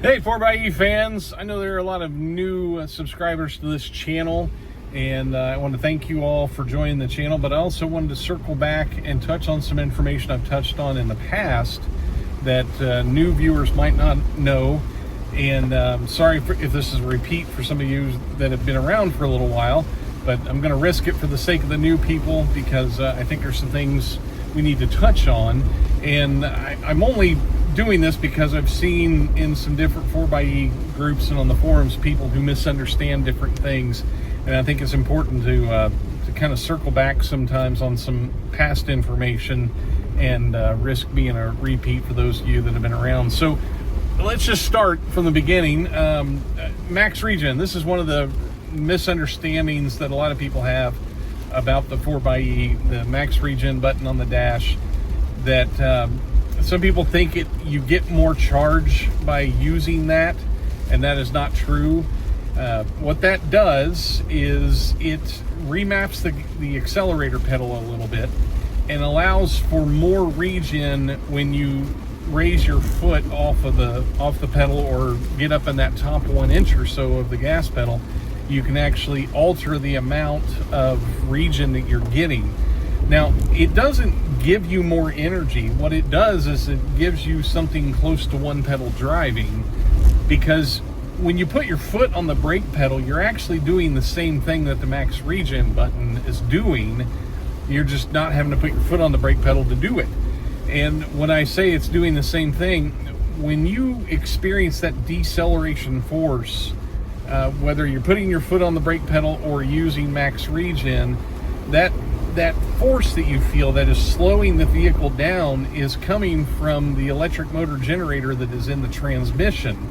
Hey 4xe fans, I know there are a lot of new subscribers to this channel, and I want to thank you all for joining the channel, but I also wanted to circle back and touch on some information I've touched on in the past that new viewers might not know. And sorry if this is a repeat for some of you that have been around for a little while, but I'm going to risk it for the sake of the new people because I think there's some things we need to touch on. And I'm only doing this because I've seen in some different 4xe groups and on the forums people who misunderstand different things, and I think it's important to kind of circle back sometimes on some past information and risk being a repeat for those of you that have been around. So let's just start from the beginning. Max Regen, this is one of the misunderstandings that a lot of people have about the 4xe, the Max Regen button on the dash, that some people think you get more charge by using that, and that is not true. What that does is it remaps the accelerator pedal a little bit and allows for more regen when you raise your foot off the pedal or get up in that top 1 inch or so of the gas pedal. You can actually alter the amount of regen that you're getting. Now, it doesn't give you more energy. What it does is it gives you something close to one pedal driving, because when you put your foot on the brake pedal, you're actually doing the same thing that the Max Regen button is doing. You're just not having to put your foot on the brake pedal to do it. And when I say it's doing the same thing, when you experience that deceleration force, whether you're putting your foot on the brake pedal or using Max Regen, that force that you feel that is slowing the vehicle down is coming from the electric motor generator that is in the transmission.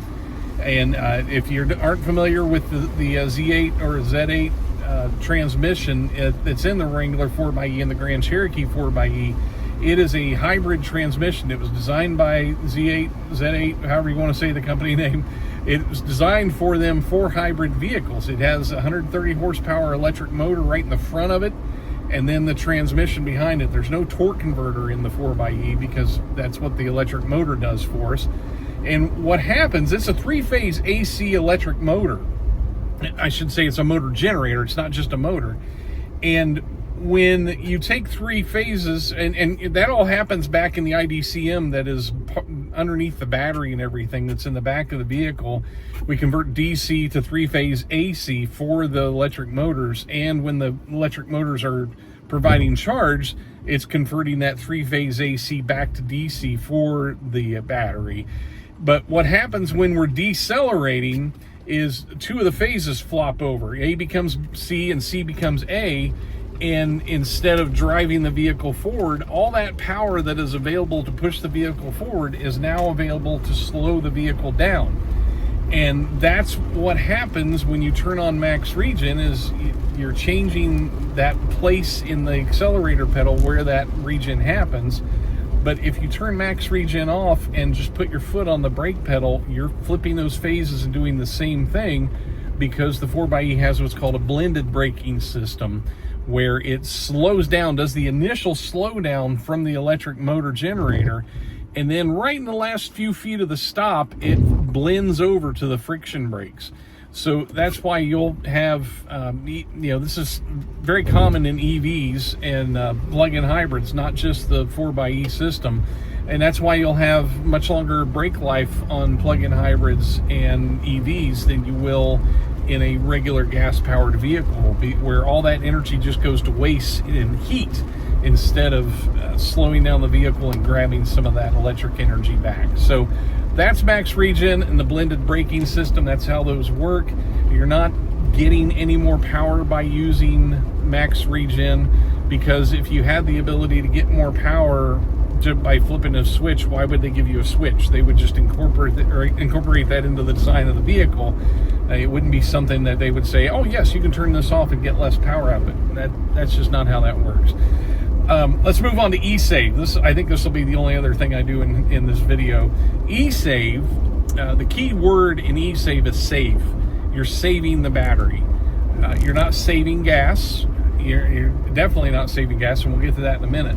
And if you aren't familiar with the Z8 or Z8 transmission that's in the Wrangler 4xe and the Grand Cherokee 4xe, it is a hybrid transmission. It was designed by Z8, however you want to say the company name. It was designed for them for hybrid vehicles. It has a 130 horsepower electric motor right in the front of it, and then the transmission behind it. There's no torque converter in the 4xe because that's what the electric motor does for us. And what happens, it's a 3-phase AC electric motor. I should say it's a motor generator. It's not just a motor. And when you take 3 phases, and that all happens back in the IDCM that is underneath the battery and everything that's in the back of the vehicle, we convert DC to 3-phase AC for the electric motors. And when the electric motors are providing charge, it's converting that 3-phase AC back to DC for the battery. But what happens when we're decelerating is 2 of the phases flop over. A becomes C and C becomes A. And instead of driving the vehicle forward, all that power that is available to push the vehicle forward is now available to slow the vehicle down. And that's what happens when you turn on Max Regen, is you're changing that place in the accelerator pedal where that regen happens. But if you turn Max Regen off and just put your foot on the brake pedal, you're flipping those phases and doing the same thing, because the 4xe has what's called a blended braking system, where it slows down, does the initial slowdown from the electric motor generator, and then right in the last few feet of the stop, it blends over to the friction brakes. So that's why you'll have, this is very common in EVs and plug-in hybrids, not just the 4xe system. And that's why you'll have much longer brake life on plug-in hybrids and EVs than you will in a regular gas-powered vehicle, where all that energy just goes to waste in heat instead of slowing down the vehicle and grabbing some of that electric energy back. So that's Max Regen and the blended braking system. That's how those work. You're not getting any more power by using Max Regen, because if you had the ability to get more power by flipping a switch, why would they give you a switch? They would just incorporate that into the design of the vehicle. It wouldn't be something that they would say, oh yes, you can turn this off and get less power out of it. That's just not how that works. Let's move on to EAVE. I think this will be the only other thing I do in this video. EAVE, the key word in EAVE is save. You're saving the battery. You're not saving gas. You're definitely not saving gas, and we'll get to that in a minute.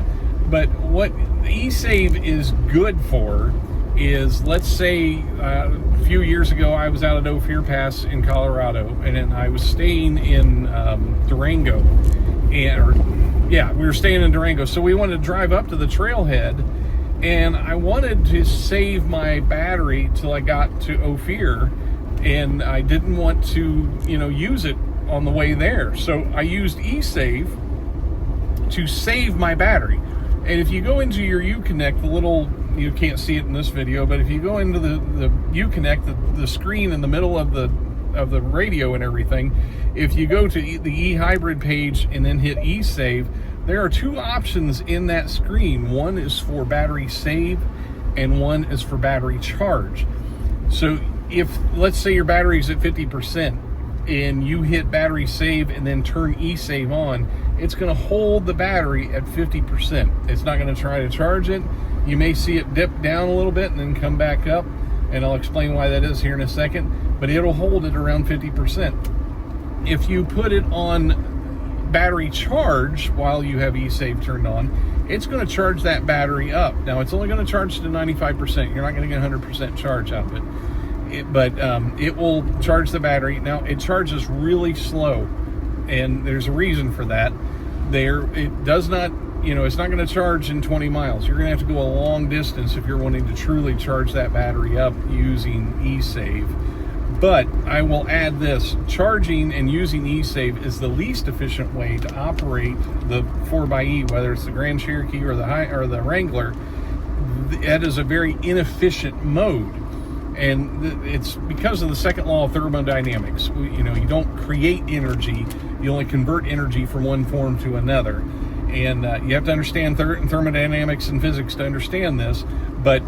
But what EAVE is good for is, let's say a few years ago I was out at Ophir Pass in Colorado, and then I was staying in Durango, we were staying in Durango, so we wanted to drive up to the trailhead, and I wanted to save my battery till I got to Ophir, and I didn't want to, use it on the way there. So I used EAVE to save my battery. And if you go into your Uconnect, you can't see it in this video, but if you go into the Uconnect, the screen in the middle of the radio and everything, if you go to the eHybrid page and then hit EAVE, there are two options in that screen. One is for battery save and one is for battery charge. So if, let's say your battery's at 50% and you hit battery save and then turn EAVE on, it's going to hold the battery at 50%. It's not going to try to charge it. You may see it dip down a little bit and then come back up, and I'll explain why that is here in a second, but it'll hold it around 50%. If you put it on battery charge while you have EAVE turned on, it's going to charge that battery up. Now, it's only going to charge to 95%. You're not going to get 100% charge out of it. But it will charge the battery. Now, it charges really slow, and there's a reason for that. It does not, it's not going to charge in 20 miles. You're going to have to go a long distance if you're wanting to truly charge that battery up using EAVE. But I will add this: charging and using EAVE is the least efficient way to operate the 4xe, whether it's the Grand Cherokee or the Wrangler. That is a very inefficient mode, and it's because of the second law of thermodynamics. You don't create energy; you only convert energy from one form to another. And you have to understand thermodynamics and physics to understand this. But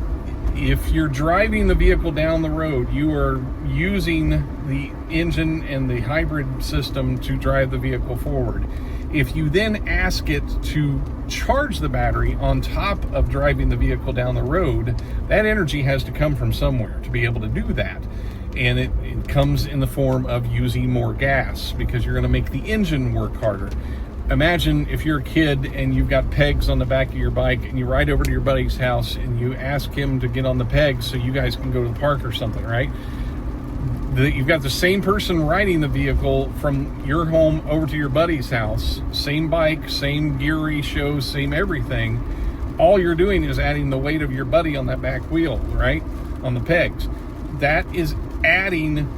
if you're driving the vehicle down the road, you are using the engine and the hybrid system to drive the vehicle forward. If you then ask it to charge the battery on top of driving the vehicle down the road, that energy has to come from somewhere to be able to do that. And it comes in the form of using more gas, because you're going to make the engine work harder. Imagine if you're a kid and you've got pegs on the back of your bike and you ride over to your buddy's house and you ask him to get on the pegs so you guys can go to the park or something, right? You've got the same person riding the vehicle from your home over to your buddy's house, same bike, same gear ratio, same everything. All you're doing is adding the weight of your buddy on that back wheel, right? On the pegs. That is adding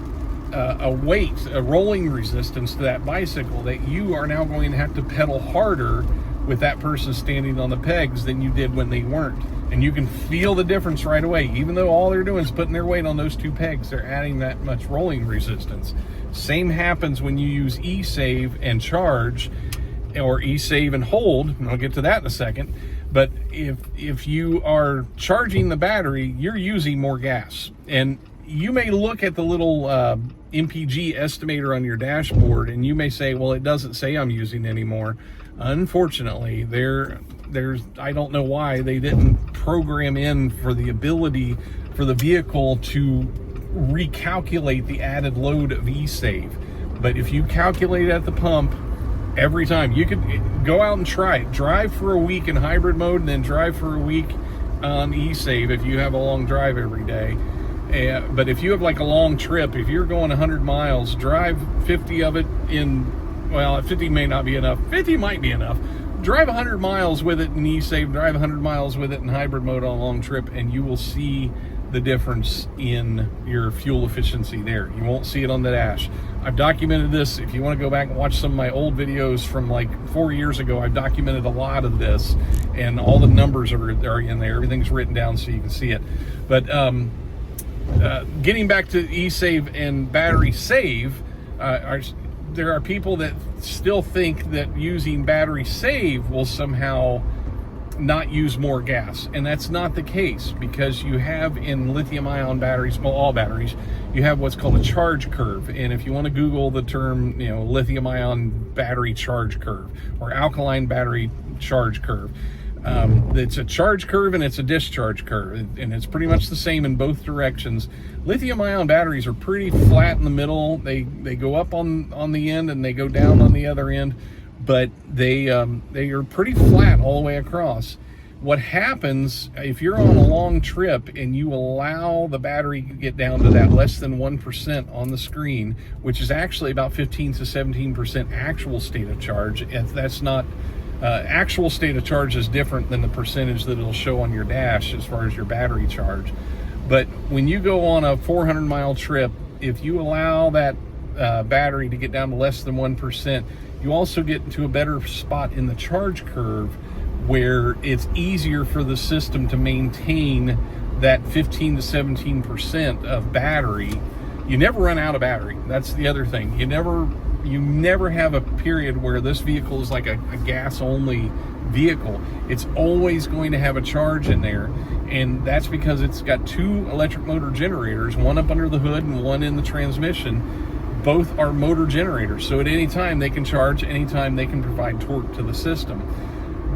a weight, a rolling resistance to that bicycle that you are now going to have to pedal harder with that person standing on the pegs than you did when they weren't. And you can feel the difference right away. Even though all they're doing is putting their weight on those two pegs, they're adding that much rolling resistance. Same happens when you use EAVE and charge, or EAVE and hold, and I'll get to that in a second. But if you are charging the battery, you're using more gas. And you may look at the little MPG estimator on your dashboard and you may say, well, it doesn't say I'm using any more. Unfortunately, there's I don't know why they didn't program in for the ability for the vehicle to recalculate the added load of EAVE. But if you calculate at the pump every time, you could go out and try it. Drive for a week in hybrid mode and then drive for a week on EAVE if you have a long drive every day. But if you have like a long trip, if you're going 100 miles, drive 50 of it in, well, 50 may not be enough. 50 might be enough. Drive 100 miles with it in EAVE, drive 100 miles with it in hybrid mode on a long trip, and you will see the difference in your fuel efficiency there. You won't see it on the dash. I've documented this. If you want to go back and watch some of my old videos from like 4 years ago, I've documented a lot of this, and all the numbers are in there. Everything's written down so you can see it. But getting back to EAVE and battery save, there are people that still think that using battery save will somehow not use more gas, and that's not the case, because you have in lithium-ion batteries, well, all batteries, you have what's called a charge curve. And if you want to Google the term, lithium-ion battery charge curve or alkaline battery charge curve, it's a charge curve and it's a discharge curve, and it's pretty much the same in both directions. Lithium-ion batteries are pretty flat in the middle. They go up on the end and they go down on the other end, but they are pretty flat all the way across. what happens if you're on a long trip and you allow the battery to get down to that less than 1% on the screen, which is actually about 15 to 17% actual state of charge, and that's not actual state of charge is different than the percentage that it'll show on your dash as far as your battery charge. But when you go on a 400-mile trip, if you allow that battery to get down to less than 1%, you also get into a better spot in the charge curve where it's easier for the system to maintain that 15 to 17% of battery. You never run out of battery. That's the other thing. You never have a period where this vehicle is like a gas-only vehicle. It's always going to have a charge in there, and that's because it's got two electric motor generators, one up under the hood and one in the transmission. Both are motor generators, so at any time they can charge, anytime they can provide torque to the system.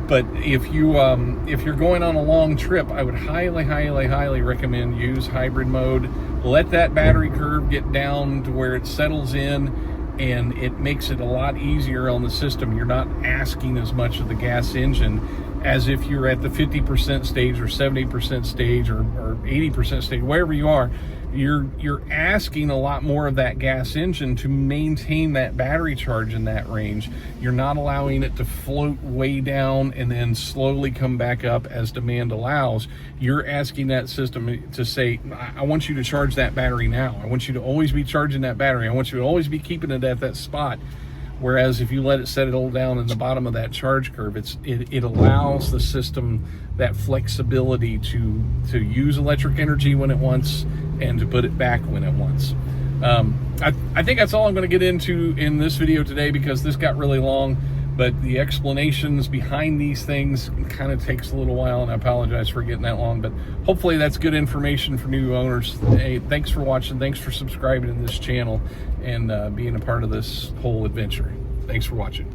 But if you're going on a long trip, I would highly recommend use hybrid mode. Let that battery curve get down to where it settles in, and it makes it a lot easier on the system. You're not asking as much of the gas engine as if you're at the 50% stage or 70% stage or 80% stage, wherever you are. You're asking a lot more of that gas engine to maintain that battery charge in that range. You're not allowing it to float way down and then slowly come back up as demand allows. You're asking that system to say, I want you to charge that battery now. I want you to always be charging that battery. I want you to always be keeping it at that spot. Whereas if you let it settle down in the bottom of that charge curve, it allows the system that flexibility to use electric energy when it wants and to put it back when it wants. I think that's all I'm going to get into in this video today, because this got really long, but the explanations behind these things kind of takes a little while, and I apologize for getting that long, but hopefully that's good information for new owners. Hey, thanks for watching. Thanks for subscribing to this channel and being a part of this whole adventure. Thanks for watching.